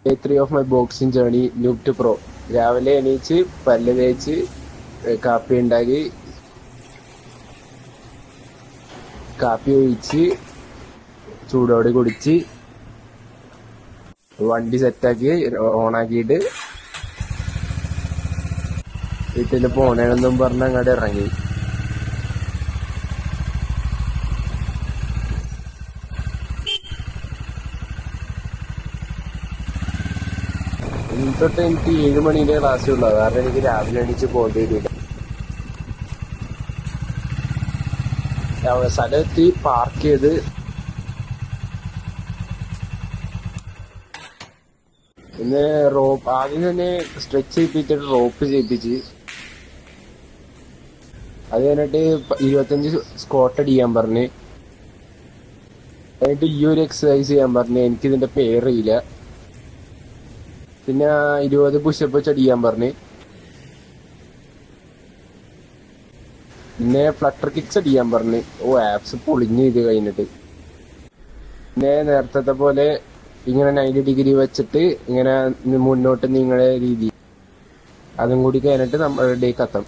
Day 3 of my boxing journey noob to pro. രാവിലെ എണീച്ച് പല്ല് തേച്ച് കാപ്പി ഉണ്ടാക്കി, കാപ്പി ഒഴിച്ച് ചൂടോടെ കുടിച്ച് വണ്ടി സെറ്റാക്കി ഓണാക്കിയിട്ട് വീട്ടിൽ പോണേണെന്നും പറഞ്ഞ് അങ്ങോട്ട് ഇറങ്ങി. ഇനി തൊട്ട് എനിക്ക് 7 മണിന്റെ ക്ലാസ് ഉള്ളൂ, കാരണം എനിക്ക് രാവിലെ എണീച്ച് പോകേണ്ടി വരില്ല. സ്ഥലമെത്തി പാർക്ക് ചെയ്ത് പിന്നെ റോപ്പ് ആദ്യം തന്നെ സ്ട്രെച്ച് ചെയ്യിപ്പിച്ചിട്ട് റോപ്പ് ചെയ്യിപ്പിച്ച്, അത് കഴിഞ്ഞിട്ട് 25 സ്ക്വാട്ട് അടിക്കാൻ പറഞ്ഞ്, എന്നിട്ട് ഈ ഒരു എക്സസൈസ് ചെയ്യാൻ പറഞ്ഞ്. എനിക്കിതിന്റെ പേരറിയില്ല. പിന്നെ 20 പുഷപ്പ് അടിക്കാൻ പറഞ്ഞ്. പിന്നെ ഫ്ലട്ടർ കിക്സ് അടിക്കാൻ പറഞ്ഞ്. ആപ്സ് പൊളിഞ്ഞ് ഇത് കഴിഞ്ഞിട്ട്. പിന്നെ നേരത്തെ പോലെ ഇങ്ങനെ 90 ഡിഗ്രി വെച്ചിട്ട് ഇങ്ങനെ മുന്നോട്ട് നീങ്ങുന്ന രീതി, അതും കൂടി കഴിഞ്ഞിട്ട് നമ്മുടെ ഡേ കത്തം.